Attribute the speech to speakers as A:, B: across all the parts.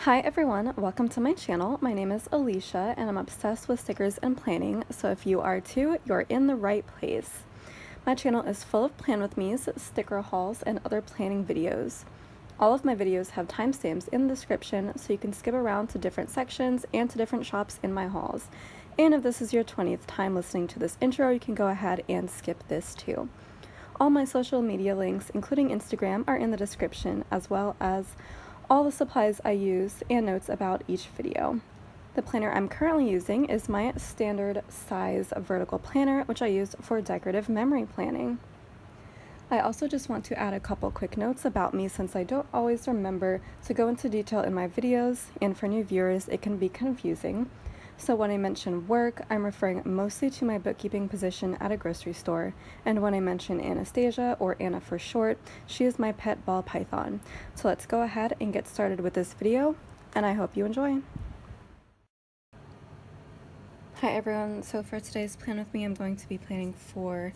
A: Hi everyone, welcome to my channel. My name is Alicia and I'm obsessed with stickers and planning, so if you are too, you're in the right place. My channel is full of plan with me's, sticker hauls, and other planning videos. All of my videos have timestamps in the description so you can skip around to different sections and to different shops in my hauls. And if this is your 20th time listening to this intro, you can go ahead and skip this too. All my social media links, including Instagram, are in the description, as well as all the supplies I use and notes about each video. The planner I'm currently using is my standard size vertical planner, which I use for decorative memory planning. I also just want to add a couple quick notes about me since I don't always remember to go into detail in my videos, and for new viewers it can be confusing. So when I mention work, I'm referring mostly to my bookkeeping position at a grocery store, and when I mention Anastasia, or Anna for short, she is my pet ball python. So let's go ahead and get started with this video, and I hope you enjoy. Hi everyone, so for today's plan with me, I'm going to be planning for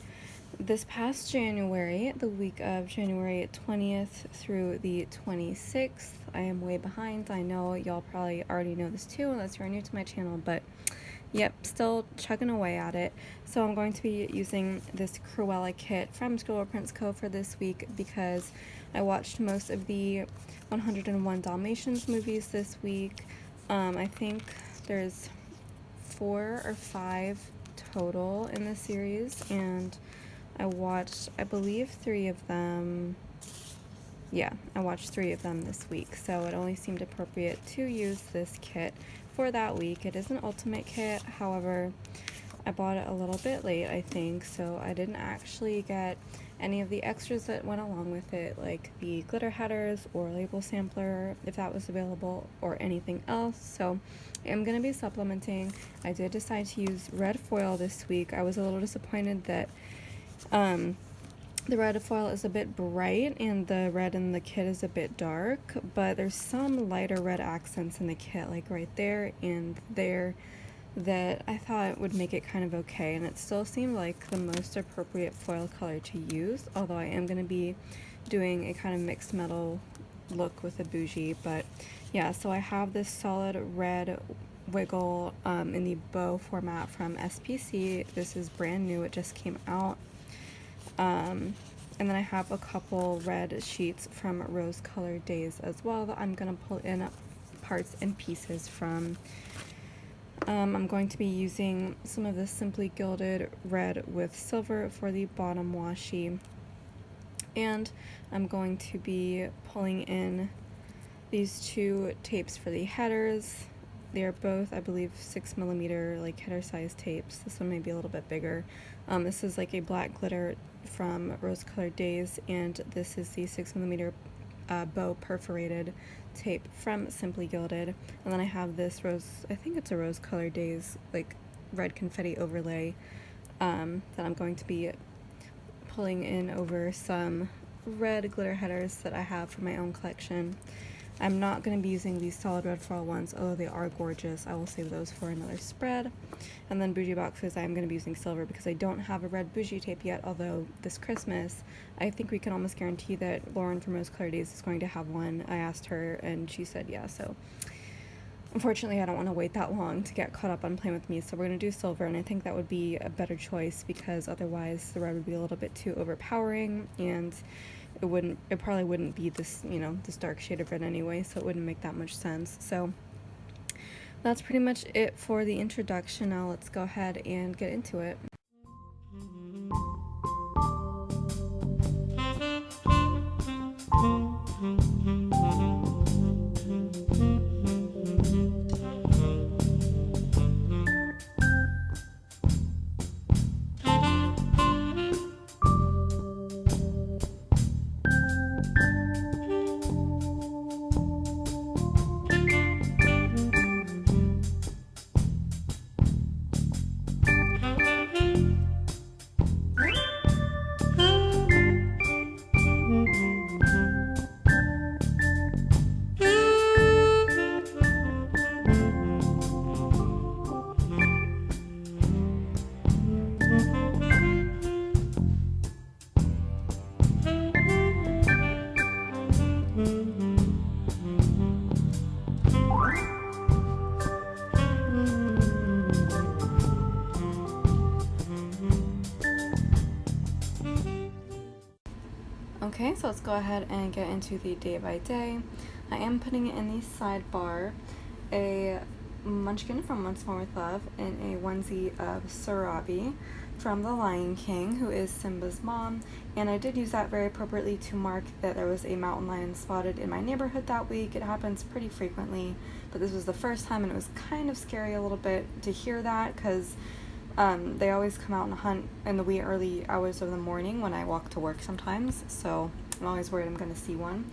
A: this past January, the week of January 20th through the 26th. I am way behind. I know y'all probably already know this too unless you're new to my channel, but yep, still chugging away at it. So I'm going to be using this Cruella kit from ScribblePrintsCo for this week because I watched most of the 101 Dalmatians movies this week. I think there's 4 or 5 total in the series, and I watched, I believe, 3 of them. Yeah, I watched 3 of them this week, so it only seemed appropriate to use this kit for that week. It is an ultimate kit, however, I bought it a little bit late, I think, so I didn't actually get any of the extras that went along with it, like the glitter headers or label sampler, if that was available, or anything else. So I'm going to be supplementing. I did decide to use red foil this week. I was a little disappointed that the red foil is a bit bright and the red in the kit is a bit dark, but there's some lighter red accents in the kit, like right there and there, that I thought would make it kind of okay, and it still seemed like the most appropriate foil color to use, although I am going to be doing a kind of mixed metal look with a bougie. But yeah, so I have this solid red wiggle in the bow format from SPC. This is brand new, it just came out. And then I have a couple red sheets from Rose Colored Days as well that I'm going to pull in parts and pieces from. I'm going to be using some of this Simply Gilded red with silver for the bottom washi, and I'm going to be pulling in these 2 tapes for the headers. They are both, I believe, 6mm like header size tapes. This one may be a little bit bigger. This is like a black glitter from Rose Colored Days, and this is the 6mm bow perforated tape from Simply Gilded. And then I have this rose, I think it's a Rose Colored Days, like red confetti overlay that I'm going to be pulling in over some red glitter headers that I have for my own collection. I'm not going to be using these solid red foil ones, although they are gorgeous. I will save those for another spread. And then bougie boxes, I'm going to be using silver because I don't have a red bougie tape yet, although this Christmas, I think we can almost guarantee that Lauren from Rose Colored Days is going to have one. I asked her and she said yeah, so unfortunately I don't want to wait that long to get caught up on Plan With Me, so we're going to do silver, and I think that would be a better choice because otherwise the red would be a little bit too overpowering, and it probably wouldn't be this, you know, this dark shade of red anyway, so it wouldn't make that much sense. So that's pretty much it for the introduction. Now let's go ahead and get into it. Okay, so let's go ahead and get into the day by day. I am putting in the sidebar a munchkin from Once More With Love in a onesie of Sarabi from The Lion King, who is Simba's mom, and I did use that very appropriately to mark that there was a mountain lion spotted in my neighborhood that week. It happens pretty frequently, but this was the first time, and it was kind of scary a little bit to hear that, because they always come out and hunt in the wee early hours of the morning when I walk to work sometimes, so I'm always worried I'm going to see one.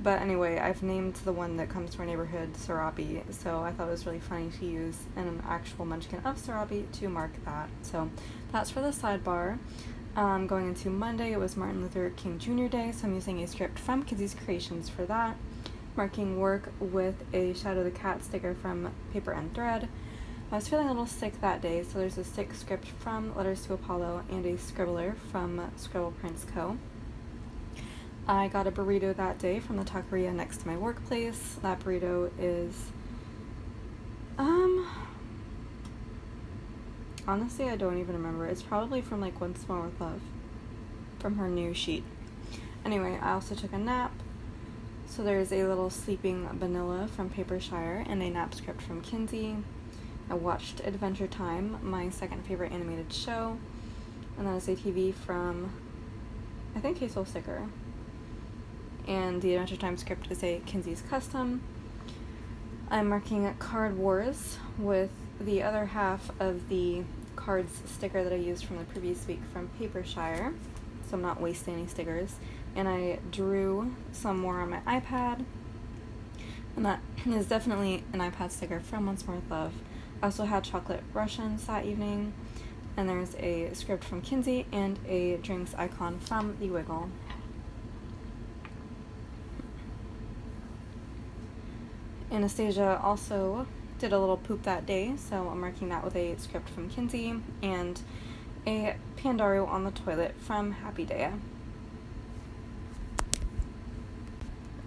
A: But anyway, I've named the one that comes to our neighborhood Sarabi, so I thought it was really funny to use an actual munchkin of Sarabi to mark that. So that's for the sidebar. Going into Monday, it was Martin Luther King Jr. Day, so I'm using a script from Kizzy's Creations for that. Marking work with a Shadow the Cat sticker from Paper and Thread. I was feeling a little sick that day, so there's a sick script from Letters to Apollo and a scribbler from ScribblePrintsCo. I got a burrito that day from the taqueria next to my workplace. That burrito is, honestly, I don't even remember. It's probably from like Once More With Love, from her new sheet. Anyway, I also took a nap. So there's a little sleeping vanilla from Papershire and a nap script from Kinsey. I watched Adventure Time, my second favorite animated show, and that is a TV from, I think, Hazel Sticker. And the Adventure Time script is a Kinsey's custom. I'm marking Card Wars with the other half of the cards sticker that I used from the previous week from Papershire, so I'm not wasting any stickers. And I drew some more on my iPad, and that is definitely an iPad sticker from Once More With Love. I also had chocolate Russians that evening, and there's a script from Kinsey and a drinks icon from The Wiggle. Anastasia also did a little poop that day, so I'm marking that with a script from Kinsey and a Pandaru on the toilet from Happy Daya.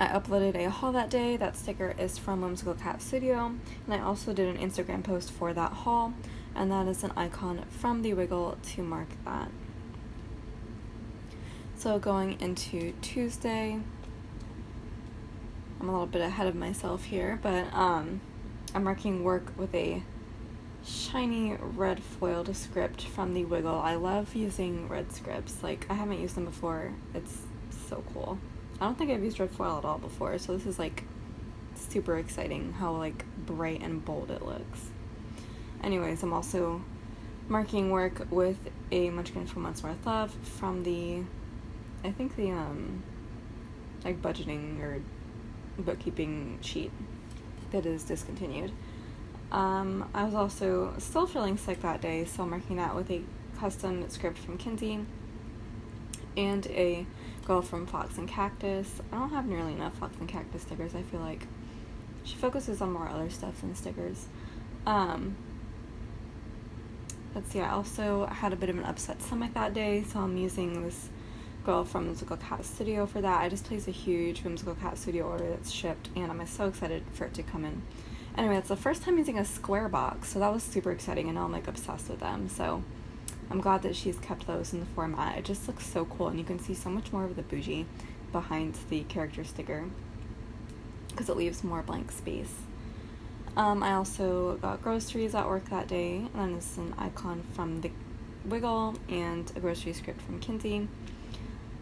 A: I uploaded a haul that day. That sticker is from Whimsical Cat Studio, and I also did an Instagram post for that haul, and that is an icon from The Wiggle to mark that. So going into Tuesday, I'm a little bit ahead of myself here, but I'm marking work with a shiny red foiled script from The Wiggle. I love using red scripts. Like, I haven't used them before. It's so cool. I don't think I've used red foil at all before, so this is like super exciting how like bright and bold it looks. Anyways, I'm also marking work with a munchkin from Once More With Love from the, I think the like budgeting or bookkeeping sheet that is discontinued. I was also still feeling sick that day, so I'm marking that with a custom script from Kinsey and a girl from Fox and Cactus. I don't have nearly enough Fox and Cactus stickers. I feel like she focuses on more other stuff than stickers. Let's see, I also had a bit of an upset stomach that day, so I'm using this girl from Whimsical Cat Studio for that. I just placed a huge Whimsical Cat Studio order that's shipped, and I'm so excited for it to come in. Anyway, it's the first time using a square box, so that was super exciting, and now I'm like obsessed with them, so I'm glad that she's kept those in the format. It just looks so cool, and you can see so much more of the bougie behind the character sticker because it leaves more blank space. I also got groceries at work that day, and then this is an icon from The Wiggle and a grocery script from Kinsey.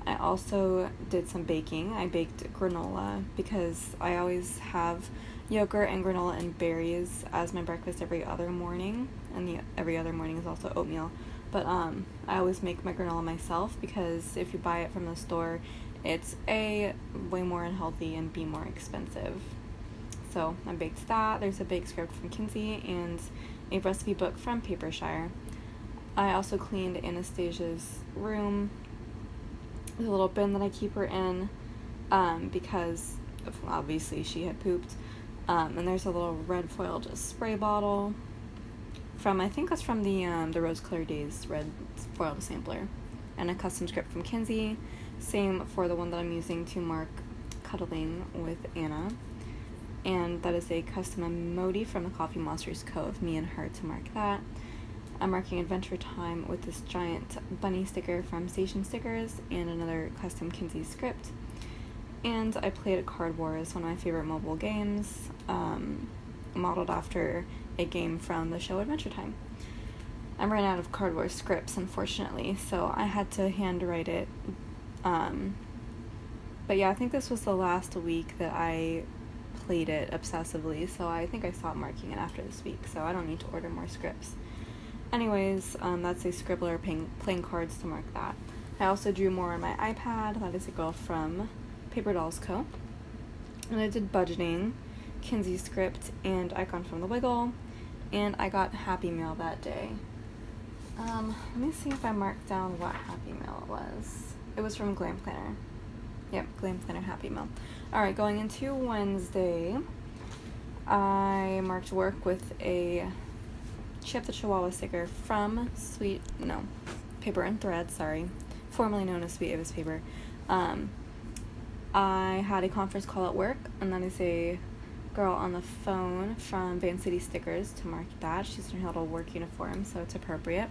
A: I also did some baking. I baked granola because I always have yogurt and granola and berries as my breakfast every other morning, and every other morning is also oatmeal. But I always make my granola myself because if you buy it from the store, it's A, way more unhealthy, and B, more expensive. So I baked that. There's a bake script from Kinsey and a recipe book from Papershire. I also cleaned Anastasia's room, the little bin that I keep her in, because obviously she had pooped. And there's a little red foiled spray bottle from, I think that's from the Rose Colored Days red foiled sampler, and a custom script from Kinsey. Same for the one that I'm using to mark cuddling with Anna, and that is a custom emoji from the Coffee Monsters Co. of me and her to mark that. I'm marking Adventure Time with this giant bunny sticker from Station Stickers and another custom Kinsey script. And I played Card Wars, one of my favorite mobile games, modeled after a game from the show Adventure Time. I'm running out of Card Wars scripts, unfortunately, so I had to handwrite it. But yeah, I think this was the last week that I played it obsessively, so I think I stopped marking it after this week, so I don't need to order more scripts. Anyways, that's a Scribbler playing cards to mark that. I also drew more on my iPad. That is a girl from PaperDollsCo. And I did budgeting, Kinsey script, and icon from the Wiggle, and I got Happy Meal that day. Let me see if I marked down what Happy Meal it was. It was from Glam Planner. Yep, Glam Planner Happy Meal. Alright, going into Wednesday, I marked work with a Chip the Chihuahua sticker from Paper and Thread, formerly known as Sweet Avis Paper. I had a conference call at work, and that is a girl on the phone from Van City Stickers to mark that. She's in her little work uniform, so it's appropriate.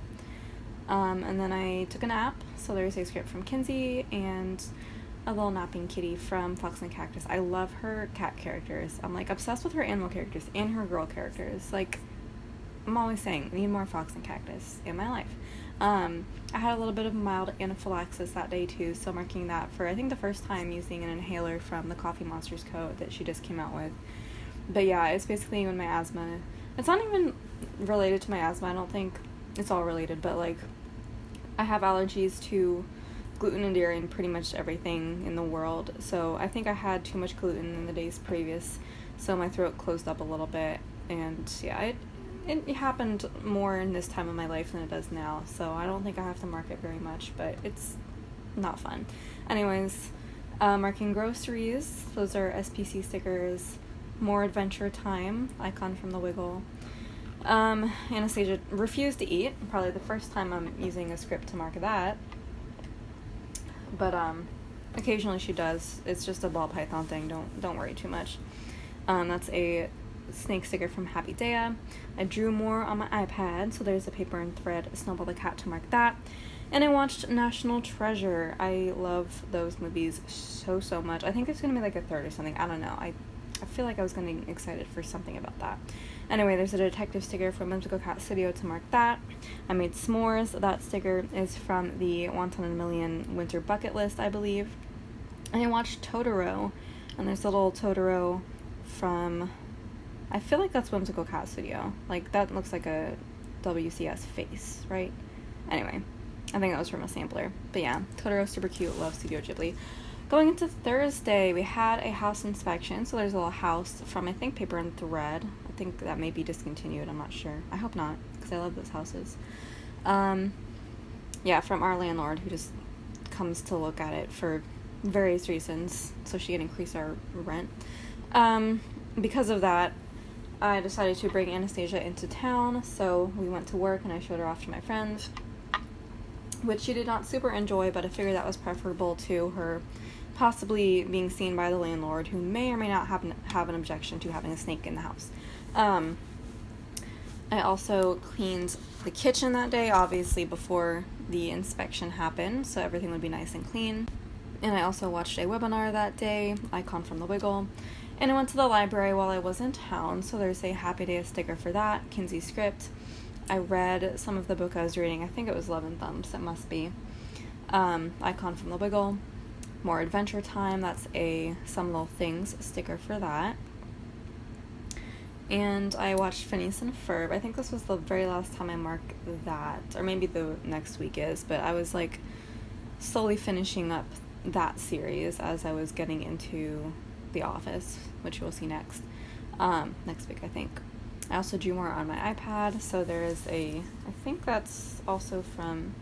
A: And then I took a nap, so there's a script from Kinsey and a little napping kitty from Fox and Cactus. I love her cat characters. I'm like obsessed with her animal characters and her girl characters. Like, I'm always saying, I need more Fox and Cactus in my life. I had a little bit of mild anaphylaxis that day too, so marking that for, I think, the first time using an inhaler from the Coffee Monsters Co. that she just came out with. But yeah, it's basically when my asthma, it's not even related to my asthma, I don't think it's all related, but like, I have allergies to gluten and dairy and pretty much everything in the world, so I think I had too much gluten in the days previous, so my throat closed up a little bit, and yeah, it happened more in this time of my life than it does now, so I don't think I have to mark it very much, but it's not fun. Anyways, marking groceries, those are SPC stickers, more Adventure Time, icon from the Wiggle. Anastasia refused to eat, probably the first time I'm using a script to mark that, but occasionally she does. It's just a ball python thing, don't worry too much. That's a snake sticker from Happy Daya. I drew more on my iPad, so there's a Paper and Thread Snowball the Cat to mark that. And I watched National Treasure. I love those movies so much. I think there's gonna be like a third or something. I don't know. I feel like I was getting excited for something about that. Anyway, there's a detective sticker from Whimsical Cat Studio to mark that. I made s'mores. That sticker is from the Wonton and Million Winter Bucket List, I believe. And I watched Totoro, and there's a little Totoro from, I feel like that's Whimsical Cat Studio. Like, that looks like a WCS face, right? Anyway, I think that was from a sampler. But yeah, Totoro, super cute, love Studio Ghibli. Going into Thursday, we had a house inspection. So there's a little house from, I think, Paper and Thread. I think that may be discontinued, I'm not sure. I hope not, because I love those houses. Yeah, from our landlord, who just comes to look at it for various reasons, so she can increase our rent. Because of that, I decided to bring Anastasia into town, so we went to work and I showed her off to my friends, which she did not super enjoy, but I figured that was preferable to her possibly being seen by the landlord, who may or may not have an objection to having a snake in the house. I also cleaned the kitchen that day, obviously before the inspection happened, so everything would be nice and clean. And I also watched a webinar that day, icon from the Wiggle. And I went to the library while I was in town, so there's a Happy Day sticker for that, Kinsey script. I read some of the book I was reading. I think it was Love and Thumbs, it must be. Icon from the Wiggle. More Adventure Time, that's a Some Little Things sticker for that. And I watched Phineas and Ferb. I think this was the very last time I marked that, or maybe the next week is, but I was like slowly finishing up that series as I was getting into The Office, which we'll see next week, I think. I also drew more on my iPad, so there is I think that's also from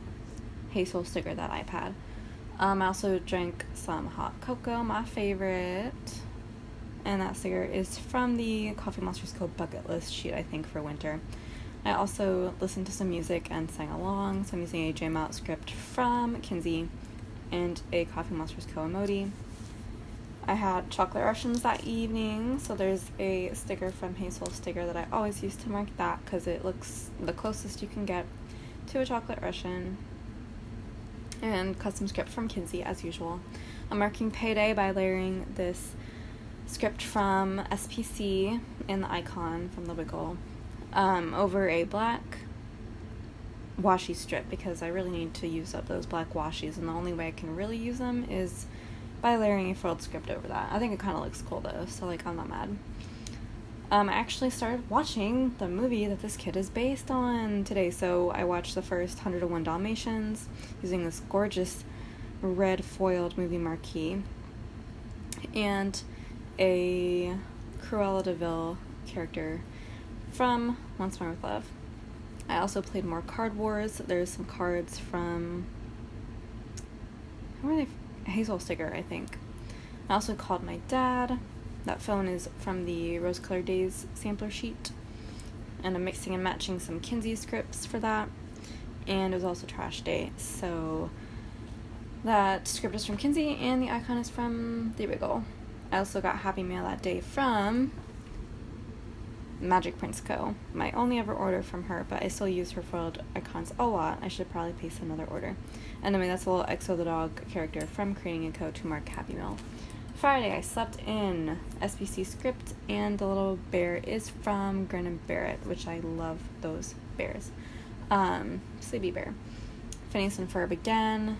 A: Hazel sticker, that iPad. I also drank some hot cocoa, my favorite, and that sticker is from the Coffee Monsters Co. bucket list sheet, I think, for winter. I also listened to some music and sang along, so I'm using a Jam Out script from Kinsey and a Coffee Monsters Co. emoji. I had chocolate Russians that evening, so there's a sticker from Hazel Sticker that I always use to mark that because it looks the closest you can get to a chocolate Russian. And custom script from Kinsey as usual. I'm marking Payday by layering this script from SPC and the icon from the Wiggle over a black washi strip because I really need to use up those black washies, and the only way I can really use them is by layering a foiled script over that. I think it kind of looks cool though, so like I'm not mad. I actually started watching the movie that this kid is based on today, so I watched the first 101 Dalmatians using this gorgeous red foiled movie marquee and a Cruella de Vil character from Once More with Love. I also played more Card Wars. There's some cards from, who are they? Hazel Sticker, I think. I also called my dad. That phone is from the Rose Colored Days sampler sheet. And I'm mixing and matching some Kinsey scripts for that. And it was also trash day, so that script is from Kinsey and the icon is from the Wiggle. I also got Happy Mail that day from ScribblePrintsCo. My only ever order from her, but I still use her foiled icons a lot. I should probably place another order. Anyway, that's a little Exo the dog character from Creating a Co to mark Happy Mail. Friday, I slept in SPC script, and the little bear is from Grin and Barrett, which I love those bears. Sleepy Bear. Phineas and Ferb again.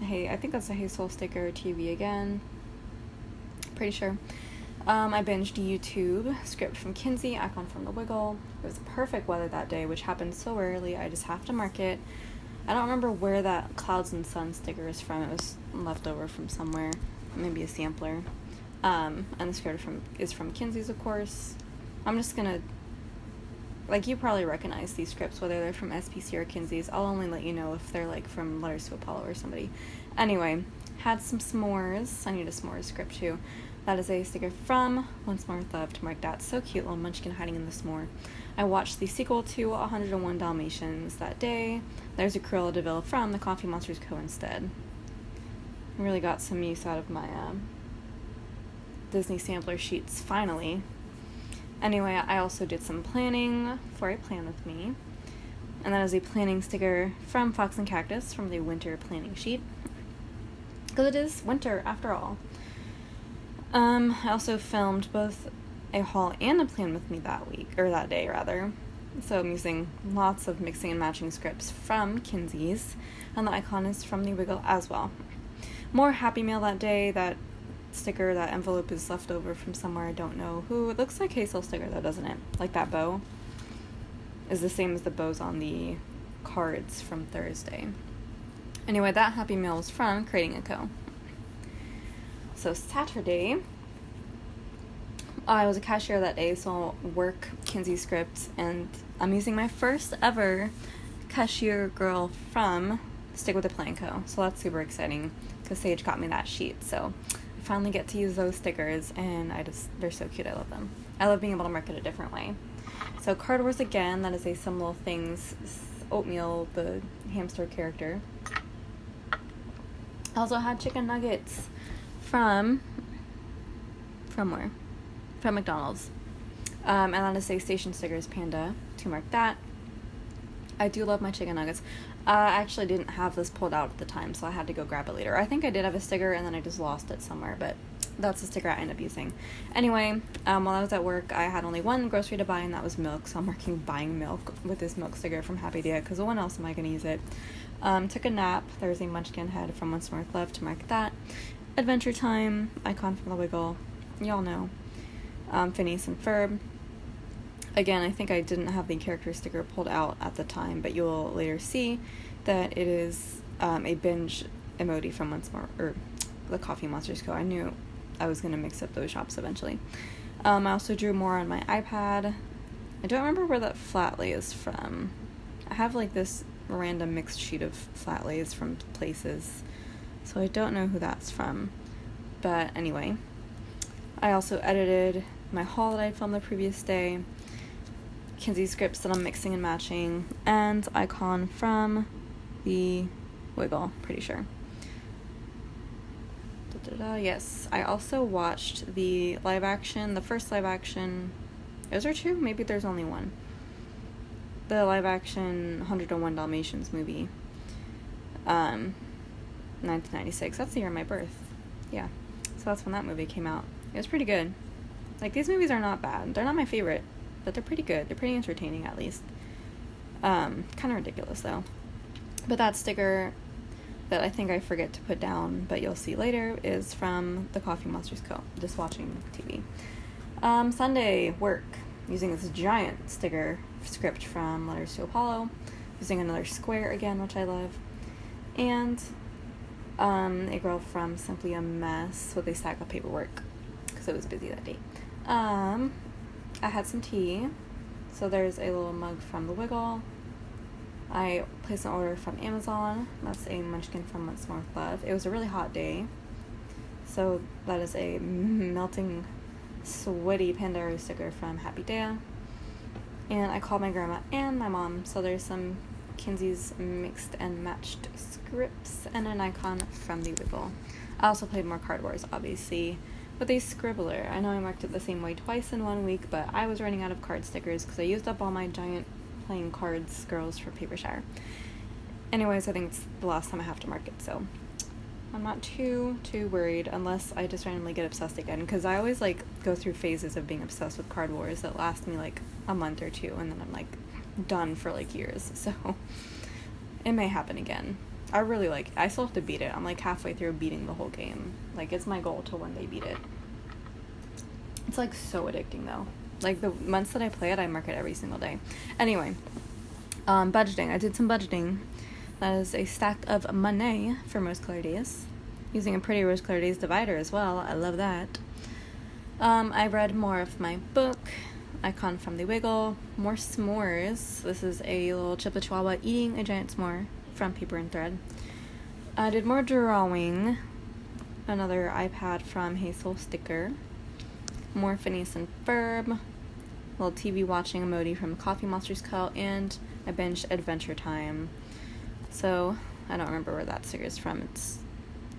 A: Hey, I think that's a Hazel Sticker TV again. Pretty sure. I binged YouTube, script from Kinsey, icon from the Wiggle. It was perfect weather that day, which happened so rarely, I just have to mark it. I don't remember where that Clouds and Sun sticker is from. It was left over from somewhere, maybe a sampler. And the script is from Kinsey's, of course. I'm just gonna, like, you probably recognize these scripts, whether they're from SPC or Kinsey's. I'll only let you know if they're, like, from Letters to Apollo or somebody. Anyway, had some s'mores. I need a s'mores script, too. That is a sticker from Once More with Love to mark that. So cute, little munchkin hiding in the s'more. I watched the sequel to 101 Dalmatians that day. There's a Cruella de Vil from the Coffee Monsters Co. instead. I really got some use out of my Disney sampler sheets, finally. Anyway, I also did some planning for a Plan With Me. And that is a planning sticker from Fox and Cactus from the winter planning sheet. Because it is winter, after all. I also filmed both a haul and a Plan With Me that day. So I'm using lots of mixing and matching scripts from Kinsey's, and the icon is from the Wiggle as well. More Happy Mail that day. That sticker, that envelope is left over from somewhere, I don't know who. It looks like Hazel Sticker though, doesn't it? Like that bow is the same as the bows on the cards from Thursday. Anyway, that Happy Mail was from Creating a Co. So Saturday, I was a cashier that day, so I'll work Kinsey scripts, and I'm using my first ever cashier girl from Stick with the Plan Co. So that's super exciting because Sage got me that sheet. So I finally get to use those stickers, and they're so cute. I love them. I love being able to mark it a different way. So Card Wars again, that is a Some Little Things Oatmeal, the hamster character. I also had chicken nuggets from where? From McDonald's. And that is a Station Stickers Panda to mark that. I do love my chicken nuggets. I actually didn't have this pulled out at the time, so I had to go grab it later. I think I did have a sticker, and then I just lost it somewhere, but that's the sticker I ended up using. Anyway, while I was at work, I had only one grocery to buy, and that was milk, so I'm marking buying milk with this milk sticker from Happy Daya, because when else am I going to use it? Took a nap. There was a munchkin head from Once More with Love to mark that. Adventure Time, icon from the Wiggle. Y'all know. Phineas and Ferb. Again, I think I didn't have the character sticker pulled out at the time, but you'll later see that it is a binge emoji from Once More, or the Coffee Monsters Co. I knew I was going to mix up those shops eventually. I also drew more on my iPad. I don't remember where that flat lay is from. I have like this random mixed sheet of flat lays from places, so I don't know who that's from. But anyway, I also edited my haul that I filmed the previous day, Kinsey scripts that I'm mixing and matching, and icon from the Wiggle, pretty sure. Yes, I also watched the live action, the first live action. Is there two? Maybe there's only one. The live action 101 Dalmatians movie. 1996. That's the year of my birth. Yeah. So that's when that movie came out. It was pretty good. Like, these movies are not bad. They're not my favorite, but they're pretty good. They're pretty entertaining, at least. Kind of ridiculous, though. But that sticker that I think I forget to put down, but you'll see later, is from the Coffee Monsters Co. Just watching TV. Sunday, work. Using this giant sticker script from Letters to Apollo. Using another square again, which I love. And a girl from Simply a Mess with a stack of paperwork, because it was busy that day. I had some tea. So there's a little mug from the Wiggle. I placed an order from Amazon. That's a munchkin from Once More with Love. It was a really hot day, so that is a melting, sweaty Pandora sticker from Happy Daya. And I called my grandma and my mom, so there's some Kinsey's mixed and matched scripts and an icon from the Wiggle. I also played more Card Wars, obviously, with a scribbler. I know I marked it the same way twice in 1 week, but I was running out of card stickers because I used up all my giant playing cards girls for Paper Shower. Anyways, I think it's the last time I have to mark it, so I'm not too worried unless I just randomly get obsessed again, because I always like go through phases of being obsessed with Card Wars that last me like a month or two, and then I'm like done for like years, so it may happen again. I still have to beat it. I'm like halfway through beating the whole game. Like, it's my goal to one day beat it. It's like so addicting though. Like, the months that I play it, I mark it every single day. Anyway, budgeting. I did some budgeting. That is a stack of money for Rose Colored Days. Using a pretty Rose Colored Days divider as well. I love that. I read more of my book, Icon from the Wiggle. More s'mores. This is a little Chippa Chihuahua eating a giant s'more from Paper and Thread. I did more drawing. Another iPad from Hazel sticker. More Phineas and Ferb. Little TV watching emoji from Coffee Monsters Co. And I binged Adventure Time. So, I don't remember where that sticker is from. It's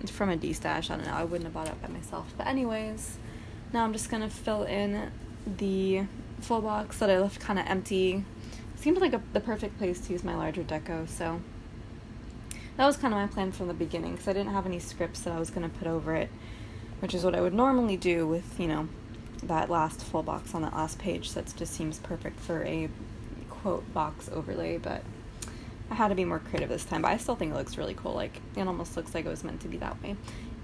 A: from a D-stash. I don't know. I wouldn't have bought it by myself. But anyways, now I'm just going to fill in the full box that I left kind of empty. It seemed like the perfect place to use my larger deco, so that was kind of my plan from the beginning, because I didn't have any scripts that I was going to put over it, which is what I would normally do with, you know, that last full box on that last page. That just seems perfect for a quote box overlay, but I had to be more creative this time. But I still think it looks really cool. Like, it almost looks like it was meant to be that way.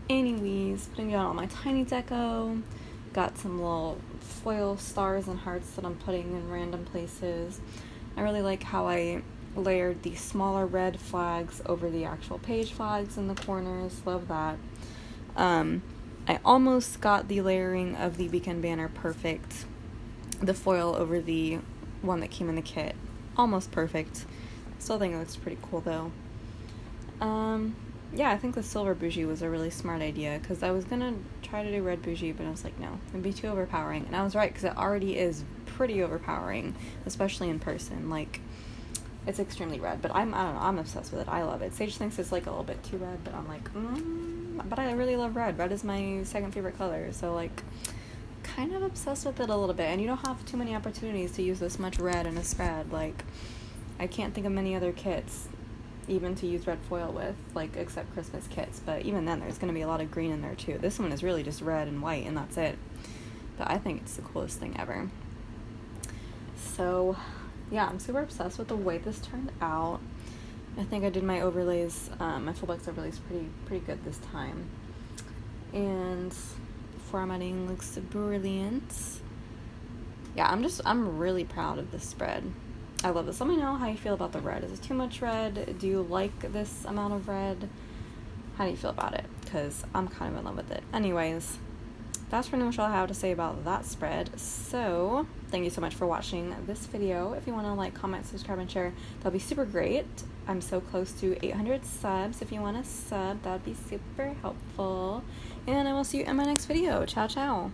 A: Anyways, putting down all my tiny deco. Got some little foil stars and hearts that I'm putting in random places. I really like how I layered the smaller red flags over the actual page flags in the corners. Love that. I almost got the layering of the weekend banner perfect. The foil over the one that came in the kit. Almost perfect. Still think it looks pretty cool though. Yeah, I think the silver bougie was a really smart idea, because I was gonna try to do red bougie, but I was like, no, it'd be too overpowering. And I was right, because it already is pretty overpowering, especially in person. Like, it's extremely red, but I don't know, I'm obsessed with it. I love it. Sage thinks it's like a little bit too red, but I'm like, but I really love red. Red is my second favorite color, so like, kind of obsessed with it a little bit. And you don't have too many opportunities to use this much red in a spread. Like, I can't think of many other kits even to use red foil with, like, except Christmas kits, but even then there's going to be a lot of green in there too. This one is really just red and white, and that's it. But I think it's the coolest thing ever. So yeah, I'm super obsessed with the way this turned out. I think I did my overlays, my full box overlays pretty good this time. And formatting looks brilliant. Yeah, I'm really proud of this spread. I love this. Let me know how you feel about the red. Is it too much red? Do you like this amount of red? How do you feel about it? Because I'm kind of in love with it. Anyways, that's pretty much all I have to say about that spread. So, thank you so much for watching this video. If you want to like, comment, subscribe, and share, that'll be super great. I'm so close to 800 subs. If you want to sub, that'd be super helpful. And I will see you in my next video. Ciao, ciao.